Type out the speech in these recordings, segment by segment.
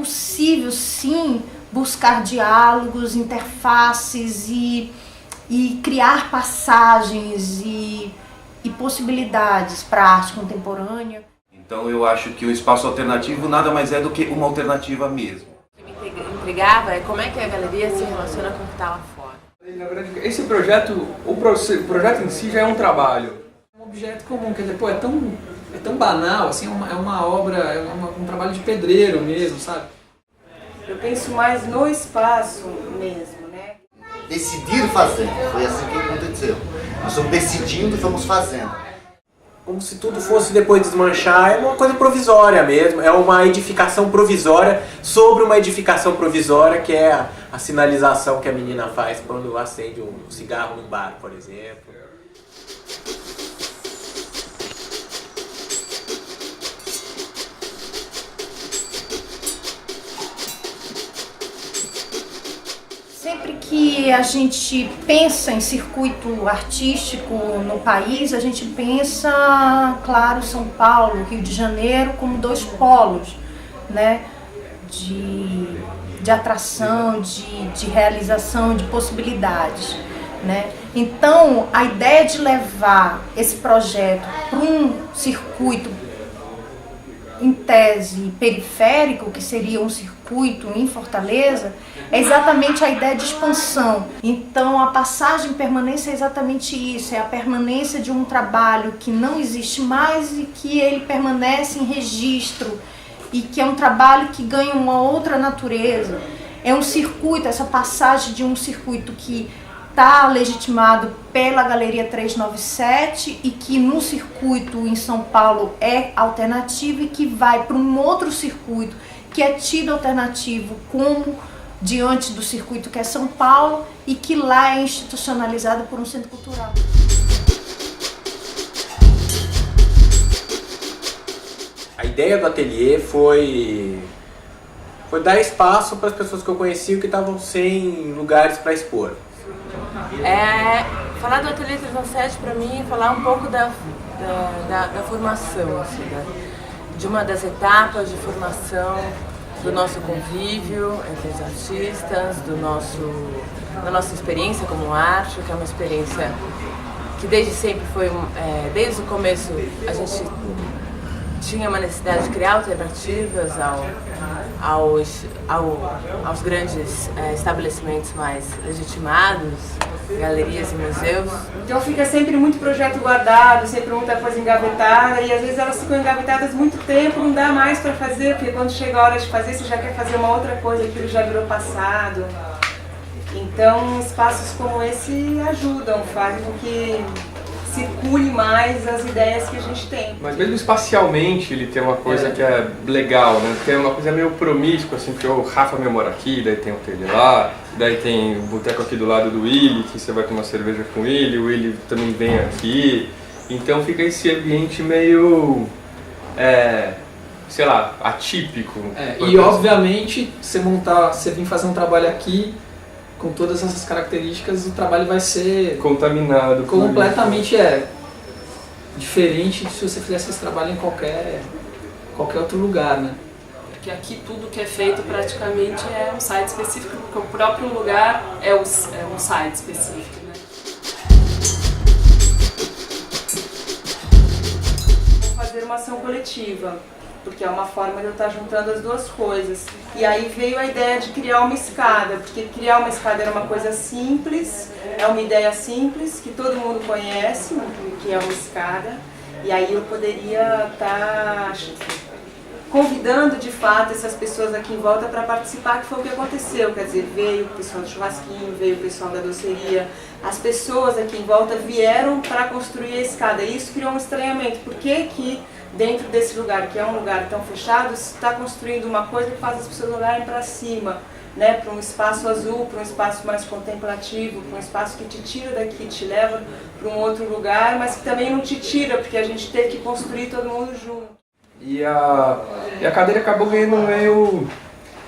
possível sim buscar diálogos, interfaces e criar passagens e possibilidades para a arte contemporânea. Então eu acho que o espaço alternativo nada mais é do que uma alternativa mesmo. O que me intrigava é como é que a galeria se relaciona com o que está lá fora. Na verdade, esse projeto, o projeto em si já é um trabalho. É um objeto comum, quer dizer, pô, é tão banal, assim, é uma obra, um trabalho de pedreiro mesmo, sabe? Eu penso mais no espaço mesmo, né? Decidir fazer, foi assim que aconteceu. Nós estamos decidindo e fomos fazendo. Como se tudo fosse depois desmanchar, é uma coisa provisória mesmo, é uma edificação provisória sobre uma edificação provisória, que é a sinalização que a menina faz quando acende um cigarro num bar, por exemplo. Sempre que a gente pensa em circuito artístico no país, a gente pensa, claro, São Paulo, Rio de Janeiro como dois polos, né, de atração, de realização, de possibilidades, né? Então, a ideia de levar esse projeto para um circuito em tese periférico, que seria um circuito em Fortaleza, é exatamente a ideia de expansão. Então a passagem permanência é exatamente isso, é a permanência de um trabalho que não existe mais e que ele permanece em registro e que é um trabalho que ganha uma outra natureza. É um circuito, essa passagem de um circuito que está legitimado pela Galeria 397 e que no circuito em São Paulo é alternativo e que vai para um outro circuito que é tido alternativo como diante do circuito que é São Paulo e que lá é institucionalizado por um centro cultural. A ideia do ateliê foi dar espaço para as pessoas que eu conhecia que estavam sem lugares para expor. Falar do Ateliê 397 para mim é falar um pouco da formação, assim, de uma das etapas de formação do nosso convívio entre os artistas, da nossa experiência como arte, que é uma experiência que desde sempre foi, desde o começo a gente tinha uma necessidade de criar alternativas aos grandes estabelecimentos mais legitimados, galerias e museus. Então fica sempre muito projeto guardado, sempre muita coisa engavetada e às vezes elas ficam engavetadas muito tempo, não dá mais para fazer, porque quando chega a hora de fazer você já quer fazer uma outra coisa, aquilo já virou passado. Então espaços como esse ajudam, fazem com que circule mais as ideias que a gente tem. Mas mesmo espacialmente ele tem uma coisa que é legal, né? Porque é uma coisa meio promíscua, assim, porque o Rafa mora aqui, daí tem o Tele lá, daí tem o boteco aqui do lado do Willy, que você vai tomar cerveja com ele, o Willy também vem aqui. Então fica esse ambiente meio, sei lá, atípico. E obviamente você vir fazer um trabalho aqui com todas essas características, o trabalho vai ser contaminado. Completamente diferente de se você fizesse esse trabalho em qualquer outro lugar, né? Porque aqui tudo que é feito praticamente é um site específico, porque o próprio lugar é um site específico, né? Vou fazer uma ação coletiva, porque é uma forma de eu estar juntando as duas coisas. E aí veio a ideia de criar uma escada, porque criar uma escada era uma coisa simples, é uma ideia simples, que todo mundo conhece, que é uma escada. E aí eu poderia estar convidando de fato essas pessoas aqui em volta para participar, que foi o que aconteceu. Quer dizer, veio o pessoal do churrasquinho, veio o pessoal da doceria, as pessoas aqui em volta vieram para construir a escada. E isso criou um estranhamento. Por que dentro desse lugar, que é um lugar tão fechado, se está construindo uma coisa que faz as pessoas olharem para cima, né, para um espaço azul, para um espaço mais contemplativo, para um espaço que te tira daqui, te leva para um outro lugar, mas que também não te tira, porque a gente teve que construir todo mundo junto. E a cadeira acabou ganhando meio...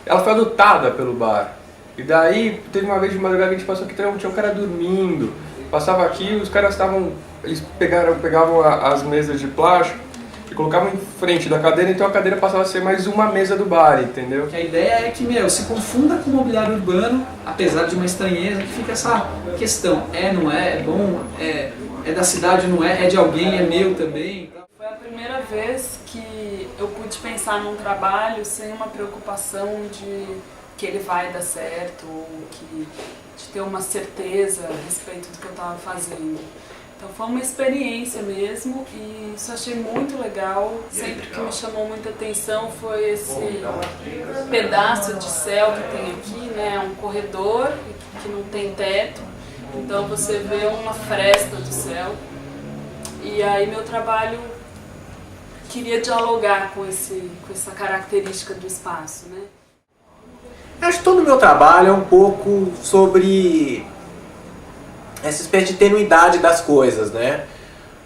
Ela foi adotada pelo bar. E daí, teve uma vez de madrugada que a gente passou aqui, tinha um cara dormindo. Passava aqui, os caras estavam... Eles pegavam as mesas de plástico e colocavam em frente da cadeira, então a cadeira passava a ser mais uma mesa do bar, entendeu? Que a ideia é que, se confunda com o mobiliário urbano, apesar de uma estranheza, que fica essa questão, não é bom, é da cidade, não é de alguém, é meu também. Foi a primeira vez que eu pude pensar num trabalho sem uma preocupação de que ele vai dar certo, ou de ter uma certeza a respeito do que eu estava fazendo. Então foi uma experiência mesmo e isso eu achei muito legal. Sempre que me chamou muita atenção foi esse pedaço de céu que tem aqui, né? Um corredor que não tem teto, então você vê uma fresta do céu. E aí meu trabalho queria dialogar com essa característica do espaço, né? Acho que todo o meu trabalho é um pouco sobre essa espécie de tenuidade das coisas, né?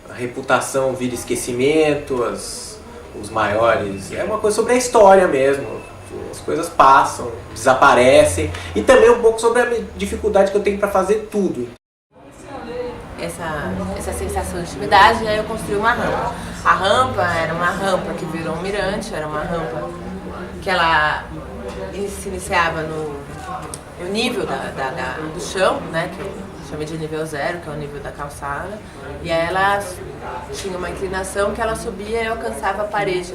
A reputação vira esquecimento, os maiores... É uma coisa sobre a história mesmo. As coisas passam, desaparecem. E também um pouco sobre a dificuldade que eu tenho para fazer tudo. Essa sensação de intimidade, aí eu construí uma rampa. A rampa era uma rampa que virou um mirante, era uma rampa que ela se iniciava no nível do chão, né, que eu chamei de nível 0, que é o nível da calçada, e aí ela tinha uma inclinação que ela subia e alcançava a parede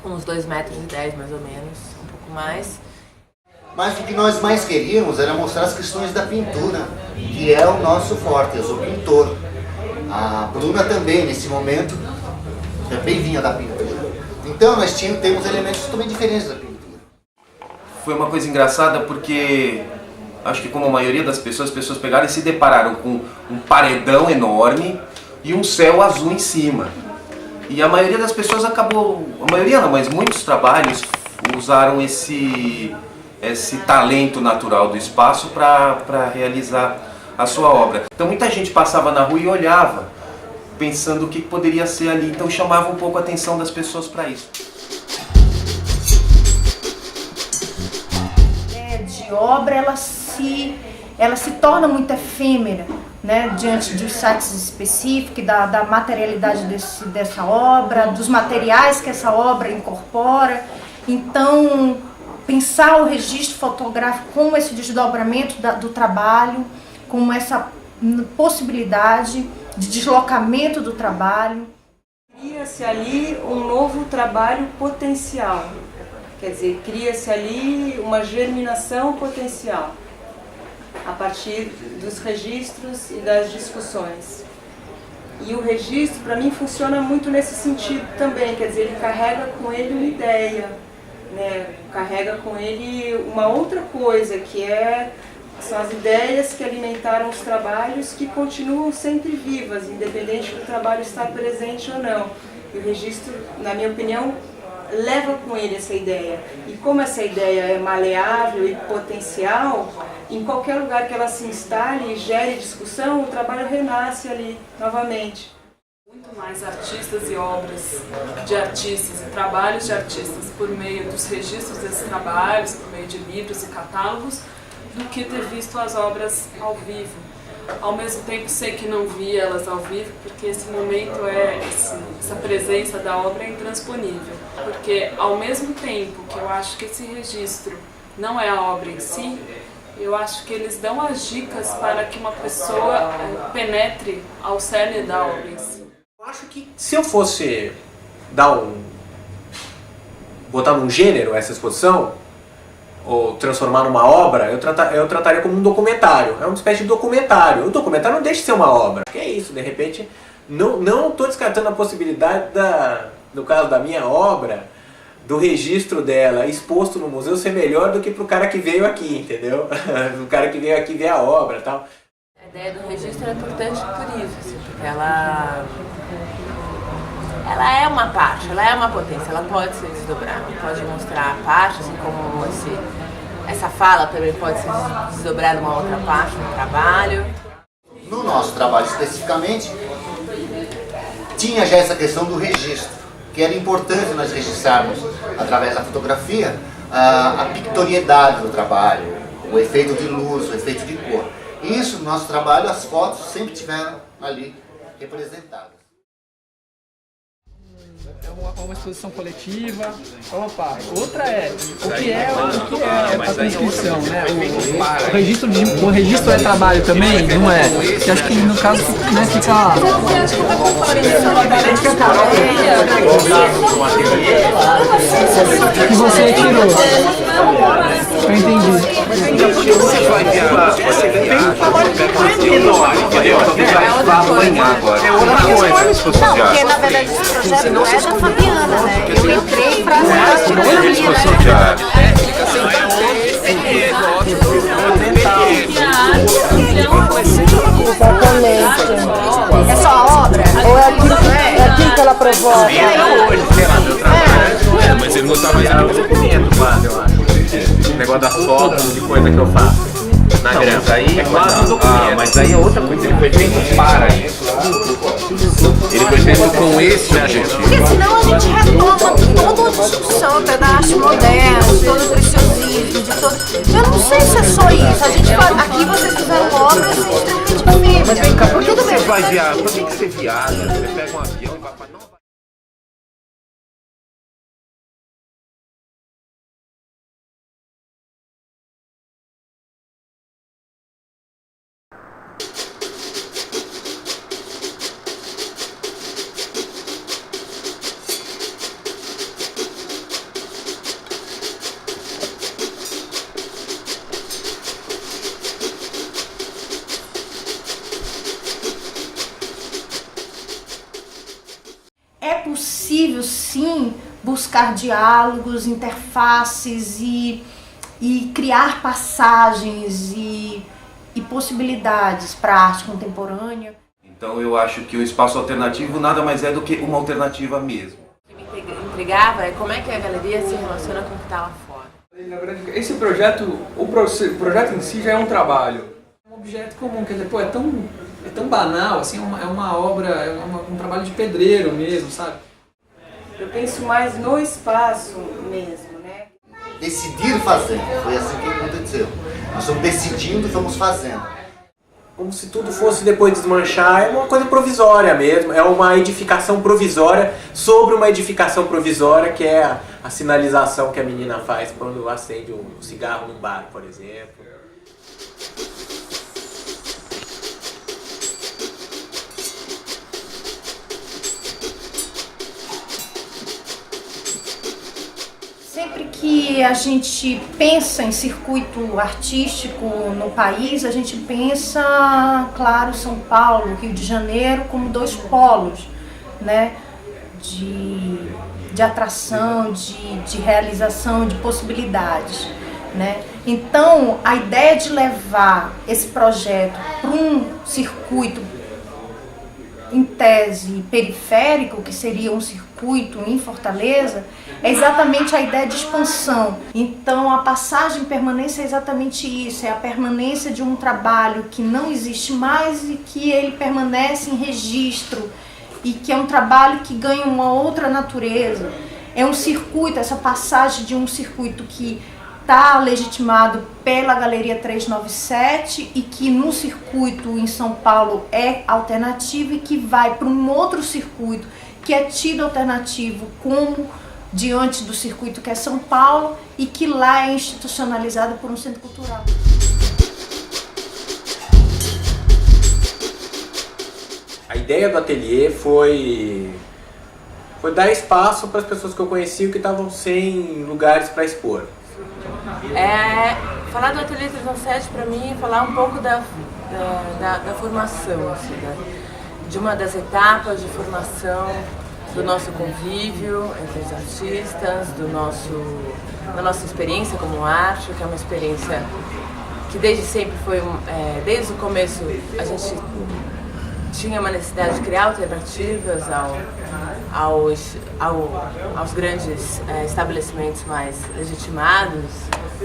com uns 2,10 metros mais ou menos, um pouco mais. Mas o que nós mais queríamos era mostrar as questões da pintura, que é o nosso forte, eu sou pintor. A Bruna também, nesse momento, também vinha da pintura. Então nós temos elementos totalmente diferentes da pintura. Foi uma coisa engraçada porque acho que como a maioria das pessoas, as pessoas pegaram e se depararam com um paredão enorme e um céu azul em cima. E a maioria das pessoas acabou, a maioria não, mas muitos trabalhos usaram esse talento natural do espaço para realizar a sua obra. Então muita gente passava na rua e olhava, pensando o que poderia ser ali, então chamava um pouco a atenção das pessoas para isso. De obra, ela se torna muito efêmera, né, diante dos sites específicos, da materialidade dessa obra, dos materiais que essa obra incorpora. Então, pensar o registro fotográfico como esse desdobramento do trabalho, como essa possibilidade de deslocamento do trabalho. Cria-se ali um novo trabalho potencial, quer dizer, cria-se ali uma germinação potencial a partir dos registros e das discussões. E o registro, para mim, funciona muito nesse sentido também, quer dizer, ele carrega com ele uma ideia, né? Carrega com ele uma outra coisa, que são as ideias que alimentaram os trabalhos, que continuam sempre vivas, independente do trabalho estar presente ou não. E o registro, na minha opinião, leva com ele essa ideia. E como essa ideia é maleável e potencial, em qualquer lugar que ela se instale e gere discussão, o trabalho renasce ali novamente. Muito mais artistas e obras de artistas e trabalhos de artistas por meio dos registros desses trabalhos, por meio de livros e catálogos, do que ter visto as obras ao vivo. Ao mesmo tempo, sei que não vi elas ao vivo, porque esse momento essa presença da obra é intransponível. Porque ao mesmo tempo que eu acho que esse registro não é a obra em si, eu acho que eles dão as dicas para que uma pessoa penetre ao cerne da obra em si. Eu acho que se eu fosse botar num gênero essa exposição, ou transformar numa obra, eu trataria como um documentário. É uma espécie de documentário. O documentário não deixa de ser uma obra. Que é isso, de repente, não estou descartando a possibilidade, no caso da minha obra, do registro dela exposto no museu ser melhor do que para o cara que veio aqui, entendeu? O cara que veio aqui ver a obra e tal. A ideia do registro é importante por isso, assim, porque ela é uma parte, ela é uma potência, ela pode ser desdobrada, pode mostrar a parte, assim como essa fala também pode ser desdobrada uma outra parte do trabalho. No nosso trabalho especificamente, tinha já essa questão do registro, que era importante nós registrarmos, através da fotografia, a pictoriedade do trabalho, o efeito de luz, o efeito de cor. Isso, no nosso trabalho, as fotos sempre tiveram ali representadas. É uma exposição coletiva. Opa, outra é o que é a transcrição, né? O registro é trabalho também, não é? Que acho que no caso, né, fica. Que você tirou. Eu entendi. Você vai viajar, você amanhã agora. É outra coisa, se fosse Não, porque na verdade esse projeto não é da Fabiana, né? Eu entrei pra Exatamente. É só a obra? Ou é aquilo que ela provoca? Mas ele não tá mais aqui no documento, quase, eu acho. O negócio das fotos de coisa que eu faço. Na grama. Mas aí é quase um documento. Mas aí é outra coisa, ele foi feito para isso. Ele foi feito com esse objetivo. Porque senão a gente retoma toda a discussão da arte moderna, de todo o preciosismo, de todo... Eu não sei se é só isso. A gente faz... Aqui vocês fizeram obras extremamente bonitas. Mas vem cá, por que você vai viajar? Por que você viaja? Você pega um avião e vai para Nova York? É possível, sim, buscar diálogos, interfaces e criar passagens e possibilidades para a arte contemporânea. Então eu acho que o espaço alternativo nada mais é do que uma alternativa mesmo. O que me intrigava é como é que a galeria se relaciona com o que está lá fora. Na verdade, esse projeto, o projeto em si já é um trabalho. Um objeto comum, quer dizer, pô, é tão banal, assim, é uma obra, um trabalho de pedreiro mesmo, sabe? Eu penso mais no espaço mesmo, né? Decidir fazer, foi assim que aconteceu. Nós estamos decidindo, estamos fazendo. Como se tudo fosse depois desmanchar, é uma coisa provisória mesmo, é uma edificação provisória sobre uma edificação provisória, que é a sinalização que a menina faz quando acende um cigarro num bar, por exemplo. Sempre que a gente pensa em circuito artístico no país, a gente pensa, claro, São Paulo, Rio de Janeiro, como dois polos, né, de atração, de realização, de possibilidades, né? Então, a ideia de levar esse projeto para um circuito em tese periférico, que seria um circuito em Fortaleza, é exatamente a ideia de expansão. Então a passagem em permanência é exatamente isso, é a permanência de um trabalho que não existe mais e que ele permanece em registro e que é um trabalho que ganha uma outra natureza. É um circuito, essa passagem de um circuito que está legitimado pela Galeria 397 e que no circuito em São Paulo é alternativo e que vai para um outro circuito que é tido alternativo como diante do circuito que é São Paulo e que lá é institucionalizado por um centro cultural. A ideia do ateliê foi dar espaço para as pessoas que eu conhecia que estavam sem lugares para expor. Falar do Ateliê 397 para mim é falar um pouco da formação, assim, de uma das etapas de formação do nosso convívio entre os artistas, da nossa experiência como arte, que é uma experiência que desde sempre foi, desde o começo a gente tinha uma necessidade de criar alternativas aos grandes estabelecimentos mais legitimados,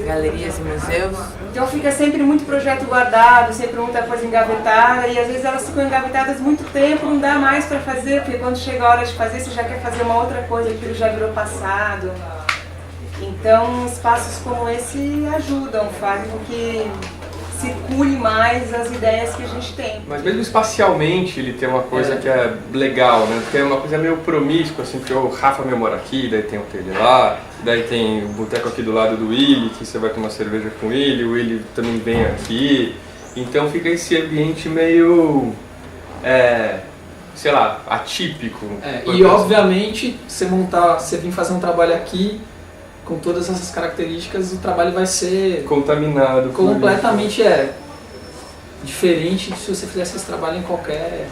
galerias e museus. Então fica sempre muito projeto guardado, sempre muita coisa engavetada e às vezes elas ficam engavetadas muito tempo, não dá mais para fazer, porque quando chega a hora de fazer você já quer fazer uma outra coisa, aquilo já virou passado. Então espaços como esse ajudam, fazem com que circule mais as ideias que a gente tem. Mas mesmo espacialmente ele tem uma coisa que é legal, né? Porque é uma coisa meio promíscua, assim, porque o Rafa meio mora aqui, daí tem o Tele lá, daí tem o boteco aqui do lado do Willy, que você vai tomar cerveja com ele, o Willy também vem aqui. Então fica esse ambiente meio, sei lá, atípico. E obviamente você vir fazer um trabalho aqui com todas essas características, o trabalho vai ser contaminado. Completamente diferente de se você fizesse esse trabalho em qualquer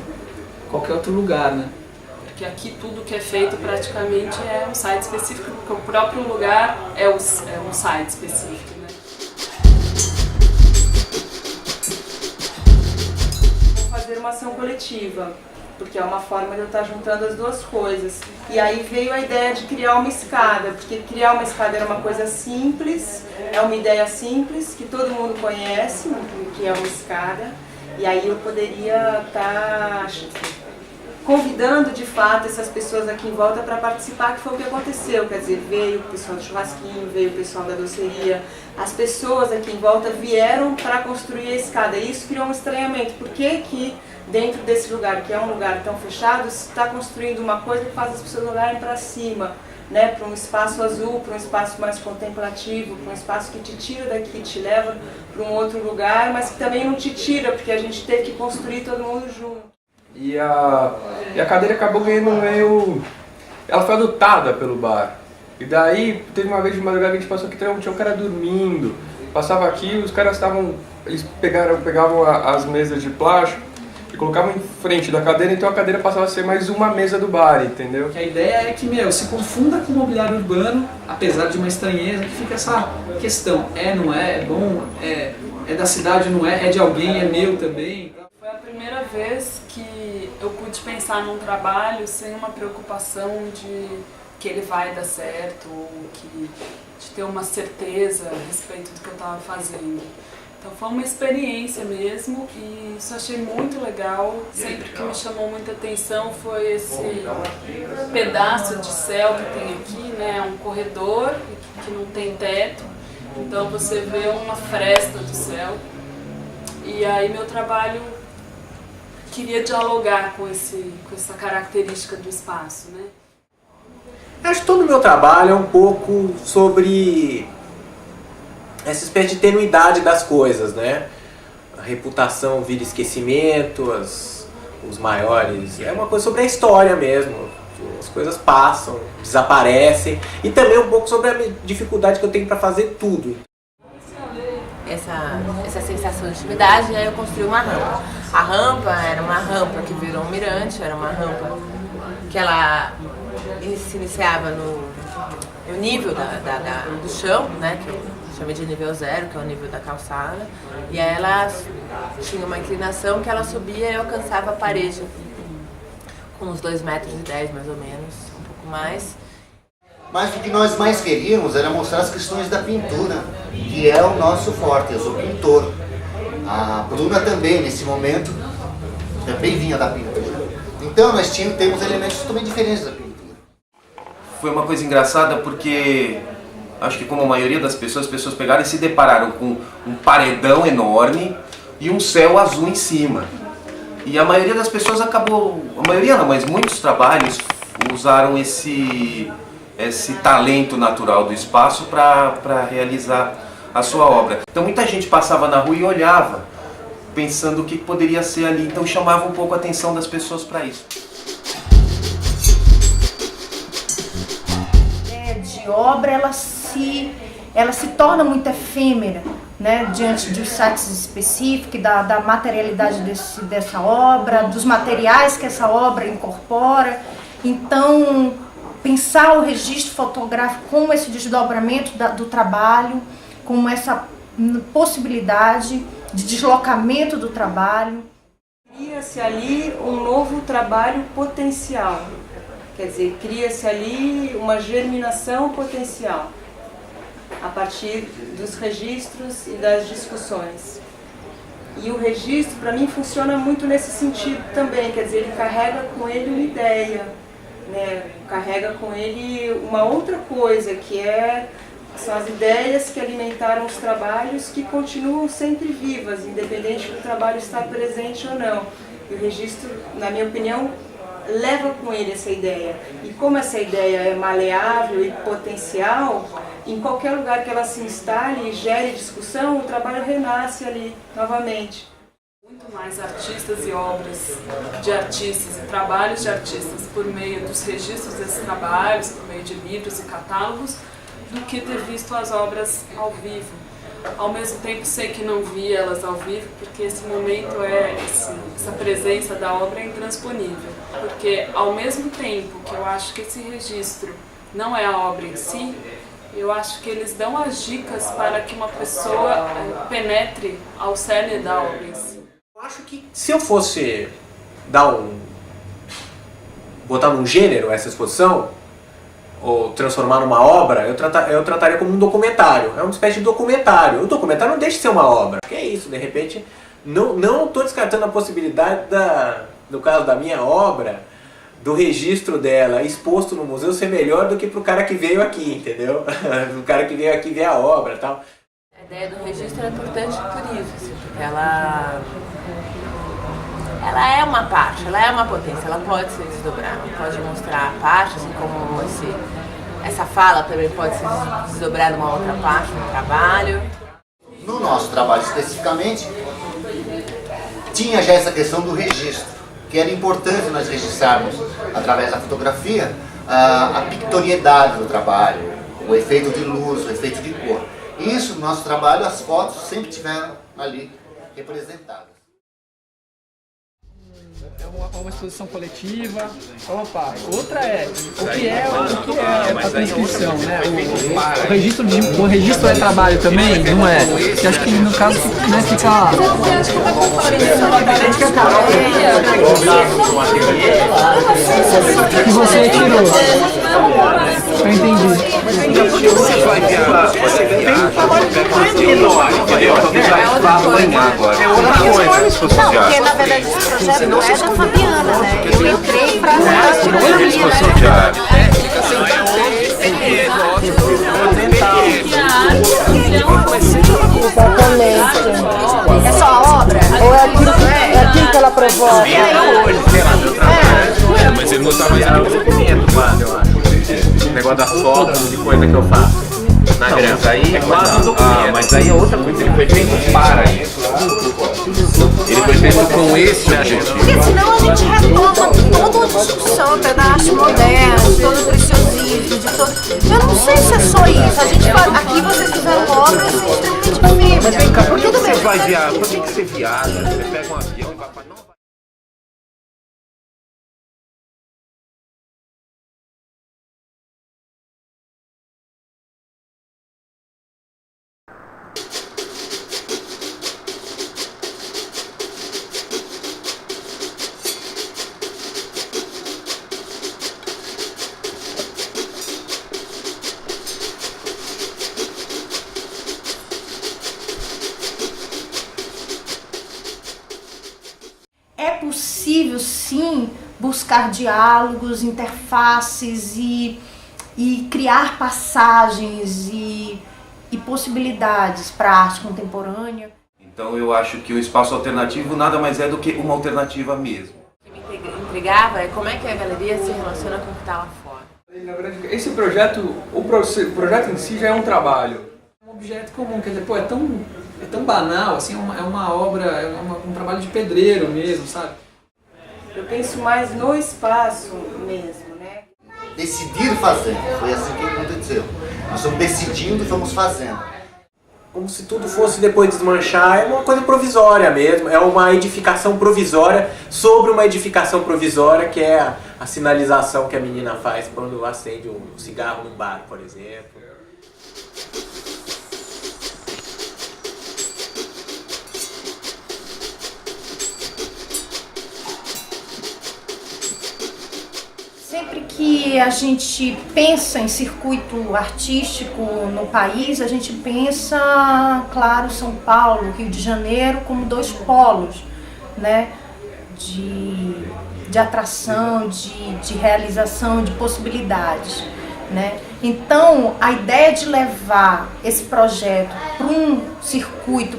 outro lugar, né? Porque aqui tudo que é feito praticamente é um site específico, porque o próprio lugar é um site específico, né? Vou fazer uma ação coletiva, porque é uma forma de eu estar juntando as duas coisas. E aí veio a ideia de criar uma escada, porque criar uma escada era uma coisa simples, é uma ideia simples, que todo mundo conhece, que é uma escada, e aí eu poderia estar convidando de fato essas pessoas aqui em volta para participar, que foi o que aconteceu. Quer dizer, veio o pessoal do churrasquinho, veio o pessoal da doceria, as pessoas aqui em volta vieram para construir a escada, e isso criou um estranhamento. Por que dentro desse lugar, que é um lugar tão fechado, se está construindo uma coisa que faz as pessoas olharem para cima, né, para um espaço azul, para um espaço mais contemplativo, para um espaço que te tira daqui, te leva para um outro lugar, mas que também não te tira, porque a gente teve que construir todo mundo junto. E a cadeira acabou ganhando meio... Ela foi adotada pelo bar. E daí, teve uma vez de madrugada que a gente passou aqui, tinha um cara dormindo. Passava aqui, os caras estavam... Eles pegavam as mesas de plástico e colocavam em frente da cadeira, então a cadeira passava a ser mais uma mesa do bar, entendeu? Que a ideia é que, se confunda com o mobiliário urbano, apesar de uma estranheza, que fica essa questão. Não é bom, é da cidade, não é de alguém, é meu também. Foi a primeira vez que eu pude pensar num trabalho sem uma preocupação de que ele vai dar certo, ou de ter uma certeza a respeito do que eu estava fazendo. Então foi uma experiência mesmo, e isso eu achei muito legal. Sempre que me chamou muita atenção foi esse pedaço de céu que tem aqui, né? Um corredor que não tem teto, então você vê uma fresta do céu. E aí meu trabalho queria dialogar com essa característica do espaço, né? Acho que todo o meu trabalho é um pouco sobre essa espécie de tenuidade das coisas, né? A reputação vira esquecimento, os maiores... É uma coisa sobre a história mesmo. As coisas passam, desaparecem. E também um pouco sobre a dificuldade que eu tenho para fazer tudo. Essa sensação de intimidade, aí eu construí uma rampa. A rampa era uma rampa que virou um mirante, era uma rampa que ela se iniciava no nível do chão, né, que eu chamei de nível zero, que é o nível da calçada, e aí ela tinha uma inclinação que ela subia e alcançava a parede com uns 2,10 metros mais ou menos, um pouco mais. Mas o que nós mais queríamos era mostrar as questões da pintura, que é o nosso forte, eu sou pintor. A Bruna também, nesse momento, também vinha da pintura. Então nós temos elementos totalmente diferentes da pintura. Foi uma coisa engraçada porque acho que como a maioria das pessoas, as pessoas pegaram e se depararam com um paredão enorme e um céu azul em cima. E a maioria das pessoas acabou, a maioria não, mas muitos trabalhos usaram esse talento natural do espaço para realizar a sua obra. Então muita gente passava na rua e olhava, pensando o que poderia ser ali, então chamava um pouco a atenção das pessoas para isso. De obra, ela se torna muito efêmera, né, diante dos sites específicos, da materialidade dessa obra, dos materiais que essa obra incorpora. Então, pensar o registro fotográfico como esse desdobramento do trabalho, como essa possibilidade de deslocamento do trabalho. Cria-se ali um novo trabalho potencial. Quer dizer, cria-se ali uma germinação potencial a partir dos registros e das discussões. E o registro, para mim, funciona muito nesse sentido também, quer dizer, ele carrega com ele uma ideia, né? Carrega com ele uma outra coisa, que é São as ideias que alimentaram os trabalhos que continuam sempre vivas, independente do trabalho estar presente ou não. E o registro, na minha opinião, leva com ele essa ideia. E como essa ideia é maleável e potencial, em qualquer lugar que ela se instale e gere discussão, o trabalho renasce ali novamente. Muito mais artistas e obras de artistas e trabalhos de artistas por meio dos registros desses trabalhos, por meio de livros e catálogos, do que ter visto as obras ao vivo. Ao mesmo tempo, sei que não vi elas ao vivo, porque esse momento essa presença da obra é intransponível. Porque ao mesmo tempo que eu acho que esse registro não é a obra em si, eu acho que eles dão as dicas para que uma pessoa penetre ao cerne da obra em si. Eu acho que se eu fosse botar num gênero essa exposição, ou transformar numa obra, eu trataria como um documentário. É uma espécie de documentário. O documentário não deixa de ser uma obra. Que é isso, de repente, não estou descartando a possibilidade, no caso da minha obra, do registro dela exposto no museu ser melhor do que para o cara que veio aqui, entendeu? O cara que veio aqui ver a obra e tal. A ideia do registro é importante por isso, assim, porque ela é uma parte, ela é uma potência, ela pode se desdobrar, ela pode mostrar a parte, assim como essa fala também pode se desdobrar numa outra parte do trabalho. No nosso trabalho especificamente, tinha já essa questão do registro, que era importante nós registrarmos, através da fotografia, a pictoriedade do trabalho, o efeito de luz, o efeito de cor. Isso, no nosso trabalho, as fotos sempre tiveram ali representadas. É uma exposição coletiva. Opa, outra é o que é a transcrição, né? O registro é trabalho também, não é? Que acho que no caso, né, fica. Que você tirou. Eu entendi. Você vai viajar, você tem um trabalho entendeu? Vai amanhã agora. É outra coisa, porque na verdade esse projeto não é da Fabiana, né? Eu entrei pra exposição de arte. É só a obra? Ou é aquilo que ela provoca? Mas ele não está fazendo desenvolvimento, mano, eu acho. Esse negócio das fotos de coisa que eu faço. Na grama. Mas aí é quase um documento. Mas aí é outra coisa, ele foi feito para isso. Ele foi feito com esse objetivo. Porque senão a gente retoma toda a discussão da arte moderna, todo o preciosismo, de todo. Eu não sei se é só isso. A gente faz. Aqui vocês fizeram obras extremamente firmes. Mas vem cá, por que você vai viajar? Por que você viaja? Você pega um avião e vai para Nova. É possível, sim, buscar diálogos, interfaces e criar passagens e possibilidades para a arte contemporânea. Então eu acho que o espaço alternativo nada mais é do que uma alternativa mesmo. O que me intrigava é como é que a galeria se relaciona com o que está lá fora. Na verdade, esse projeto, o projeto em si já é um trabalho. Um objeto comum, quer dizer, pô, é tão banal, assim, é uma obra, um trabalho de pedreiro mesmo, sabe? Eu penso mais no espaço mesmo, né? Decidir fazer, foi assim que aconteceu. Nós estamos decidindo e fomos fazendo. Como se tudo fosse depois desmanchar, é uma coisa provisória mesmo, é uma edificação provisória sobre uma edificação provisória, que é a sinalização que a menina faz quando acende um cigarro num bar, por exemplo. Sempre que a gente pensa em circuito artístico no país, a gente pensa, claro, São Paulo, Rio de Janeiro como dois polos, né, de atração, de realização, de possibilidades. né? Então, a ideia de levar esse projeto para um circuito,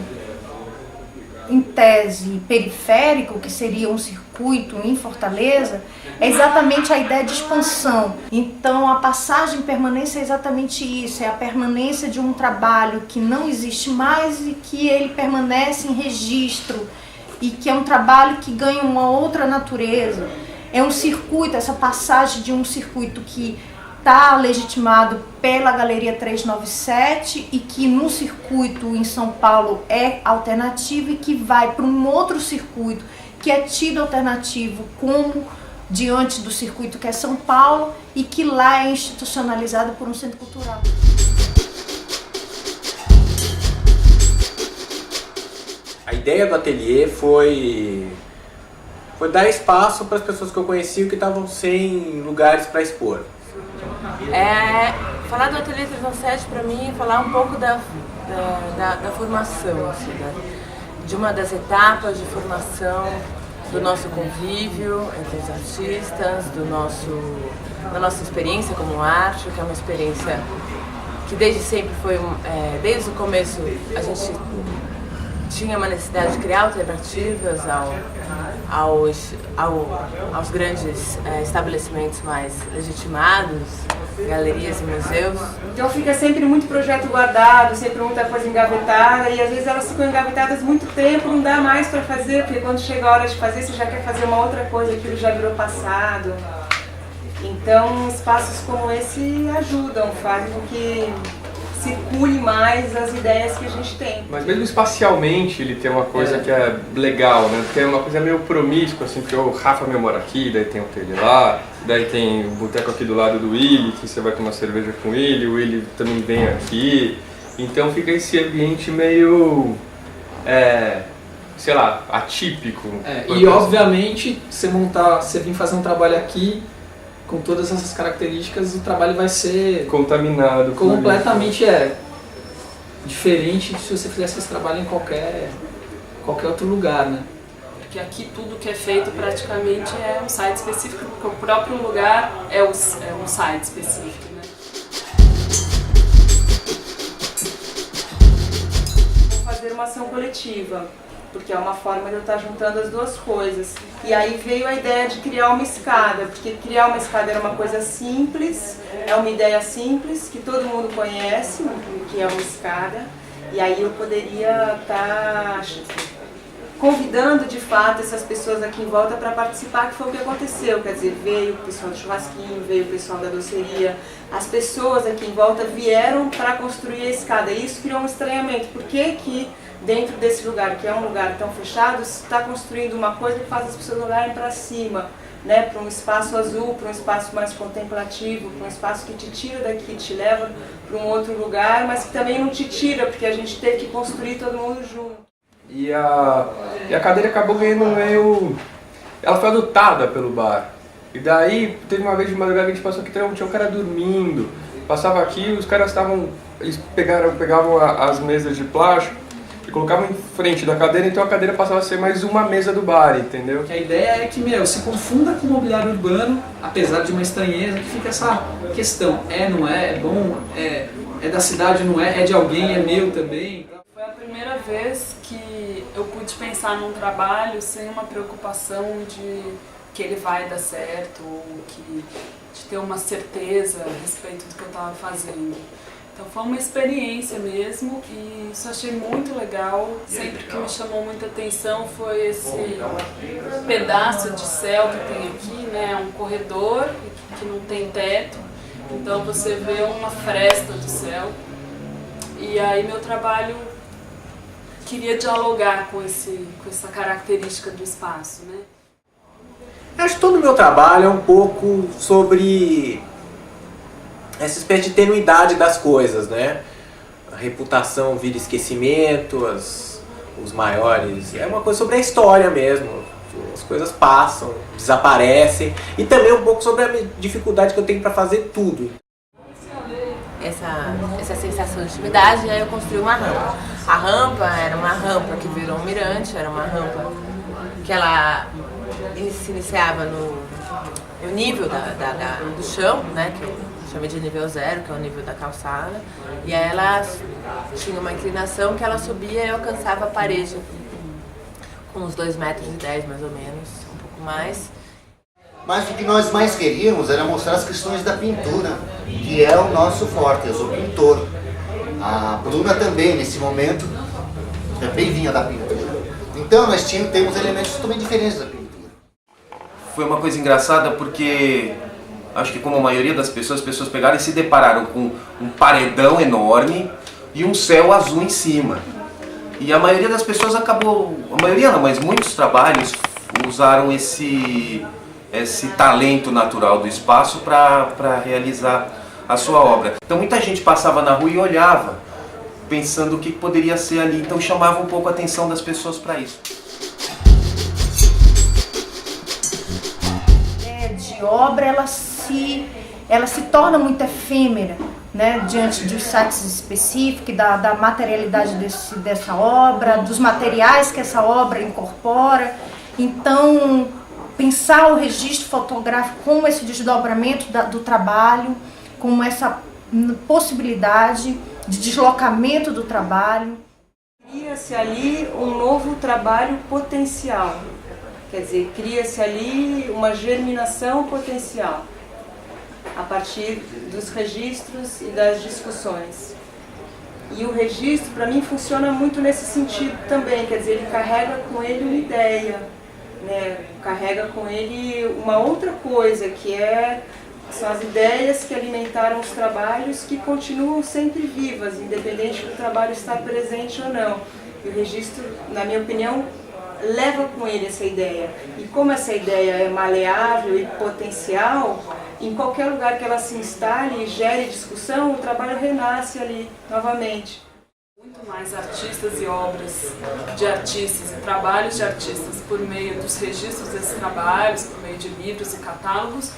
em tese, periférico, que seria um circuito em Fortaleza, é exatamente a ideia de expansão. Então, a passagem permanência é exatamente isso, é a permanência de um trabalho que não existe mais e que ele permanece em registro, e que é um trabalho que ganha uma outra natureza. É um circuito, essa passagem de um circuito que está legitimado pela Galeria 397 e que no circuito em São Paulo é alternativo e que vai para um outro circuito que é tido alternativo como diante do circuito que é São Paulo e que lá é institucionalizado por um centro cultural. A ideia do ateliê foi dar espaço para as pessoas que eu conhecia que estavam sem lugares para expor. Falar do Ateliê 397 para mim é falar um pouco da formação, assim, de uma das etapas de formação do nosso convívio entre os artistas, da nossa experiência como arte, que é uma experiência que desde sempre foi, desde o começo a gente tinha uma necessidade de criar alternativas aos grandes estabelecimentos mais legitimados, galerias e museus. Então fica sempre muito projeto guardado, sempre muita coisa engavetada, e às vezes elas ficam engavetadas muito tempo, não dá mais para fazer, porque quando chega a hora de fazer, você já quer fazer uma outra coisa, aquilo já virou passado. Então espaços como esse ajudam, fazem com que circule mais as ideias que a gente tem. Mas mesmo espacialmente ele tem uma coisa que é legal, né? Porque é uma coisa meio promíscua, assim, porque o Rafa me mora aqui, daí tem o Tele lá, daí tem o boteco aqui do lado do Willy, que você vai tomar cerveja com ele, o Willy também vem aqui. Então fica esse ambiente meio, sei lá, atípico. E obviamente, você vir fazer um trabalho aqui, com todas essas características, o trabalho vai ser contaminado. Completamente diferente de se você fizesse esse trabalho em qualquer outro lugar, né? Porque aqui tudo que é feito praticamente é um site específico, porque o próprio lugar é um site específico, né? Vou fazer uma ação coletiva, porque é uma forma de eu estar juntando as duas coisas. E aí veio a ideia de criar uma escada, porque criar uma escada era uma coisa simples, é uma ideia simples, que todo mundo conhece, que é uma escada, e aí eu poderia estar convidando de fato essas pessoas aqui em volta para participar, que foi o que aconteceu, quer dizer, veio o pessoal do churrasquinho, veio o pessoal da doceria, as pessoas aqui em volta vieram para construir a escada, e isso criou um estranhamento. Por que dentro desse lugar, que é um lugar tão fechado, se está construindo uma coisa que faz as pessoas olharem para cima, né, para um espaço azul, para um espaço mais contemplativo, para um espaço que te tira daqui, te leva para um outro lugar, mas que também não te tira, porque a gente teve que construir todo mundo junto. E a cadeira acabou ganhando meio... Ela foi adotada pelo bar. E daí, teve uma vez de madrugada que a gente passou aqui, tinha um cara dormindo. Passava aqui, os caras estavam... Eles pegavam as mesas de plástico e colocavam em frente da cadeira, então a cadeira passava a ser mais uma mesa do bar, entendeu? A ideia é que, se confunda com o mobiliário urbano, apesar de uma estranheza, que fica essa questão. Não é bom, é da cidade, não é de alguém, é meu também. Foi a primeira vez que eu pude pensar num trabalho sem uma preocupação de que ele vai dar certo, ou de ter uma certeza a respeito do que eu estava fazendo. Então foi uma experiência mesmo, e isso eu achei muito legal. Sempre que me chamou muita atenção foi esse pedaço de céu que tem aqui, né? Um corredor que não tem teto, então você vê uma fresta do céu. E aí meu trabalho queria dialogar com essa característica do espaço, né? Acho que todo o meu trabalho é um pouco sobre essa espécie de tenuidade das coisas, né? A reputação vira esquecimento, os maiores... É uma coisa sobre a história mesmo. As coisas passam, desaparecem. E também um pouco sobre a dificuldade que eu tenho para fazer tudo. Essa sensação de intimidade, aí eu construí uma rampa. A rampa era uma rampa que virou um mirante, era uma rampa que ela se iniciava no nível do chão, né? Que chama de nível 0, que é o nível da calçada, e aí ela tinha uma inclinação que ela subia e alcançava a parede com uns 2,10 metros mais ou menos, um pouco mais. Mas o que nós mais queríamos era mostrar as questões da pintura, que é o nosso forte. Eu sou pintor. A Bruna também, nesse momento, também vinha da pintura. Então nós temos elementos totalmente diferentes da pintura. Foi uma coisa engraçada porque acho que como a maioria das pessoas, as pessoas pegaram e se depararam com um paredão enorme e um céu azul em cima. E a maioria das pessoas acabou, a maioria não, mas muitos trabalhos usaram esse talento natural do espaço para realizar a sua obra. Então muita gente passava na rua e olhava, pensando o que poderia ser ali, então chamava um pouco a atenção das pessoas para isso. De obra, ela se torna muito efêmera, né, diante dos sites específicos, da materialidade dessa obra, dos materiais que essa obra incorpora. Então, pensar o registro fotográfico como esse desdobramento do trabalho, como essa possibilidade de deslocamento do trabalho. Cria-se ali um novo trabalho potencial. Quer dizer, cria-se ali uma germinação potencial a partir dos registros e das discussões. E o registro, para mim, funciona muito nesse sentido também, quer dizer, ele carrega com ele uma ideia, né? Carrega com ele uma outra coisa, são as ideias que alimentaram os trabalhos, que continuam sempre vivas, independente do trabalho estar presente ou não. E o registro, na minha opinião, leva com ele essa ideia. E como essa ideia é maleável e potencial, em qualquer lugar que ela se instale e gere discussão, o trabalho renasce ali novamente. Muito mais artistas e obras de artistas e trabalhos de artistas por meio dos registros desses trabalhos, por meio de livros e catálogos,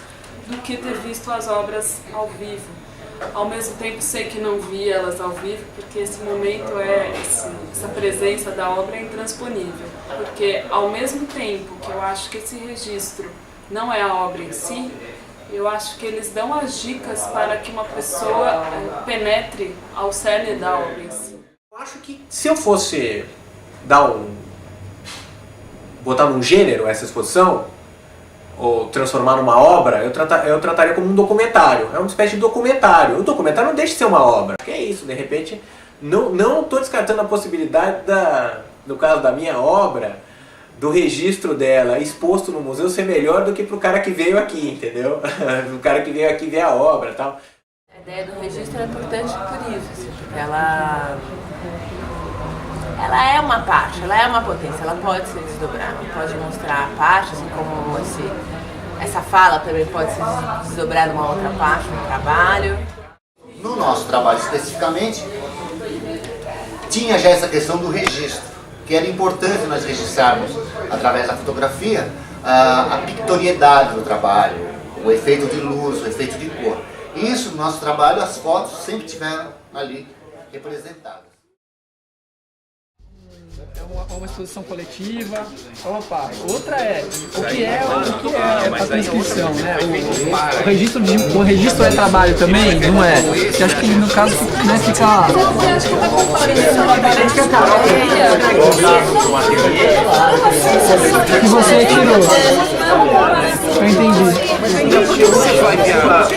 do que ter visto as obras ao vivo. Ao mesmo tempo, sei que não vi elas ao vivo, porque esse momento essa presença da obra é intransponível. Porque ao mesmo tempo que eu acho que esse registro não é a obra em si, eu acho que eles dão as dicas para que uma pessoa penetre ao cerne da obra em si. Eu acho que se eu fosse botar num gênero essa exposição, ou transformar numa obra, eu trataria como um documentário. É uma espécie de documentário. O documentário não deixa de ser uma obra. Que é isso, de repente, não estou descartando a possibilidade, no caso da minha obra, do registro dela exposto no museu ser melhor do que para o cara que veio aqui, entendeu? O cara que veio aqui ver a obra e tal. A ideia do registro é importante por isso, assim, porque ela é uma parte, ela é uma potência, ela pode se desdobrar, pode mostrar a parte, assim como essa fala também pode se desdobrar numa outra parte, no trabalho. No nosso trabalho especificamente, tinha já essa questão do registro, que era importante nós registrarmos, através da fotografia, a pictoriedade do trabalho, o efeito de luz, o efeito de cor. Isso, no nosso trabalho, as fotos sempre tiveram ali representadas. É uma exposição coletiva. Opa, outra é o que é a transcrição, né? O registro é trabalho também, não é? Que acho que no caso, né, fica. Que você tirou. Eu entendi. Você vai ver agora.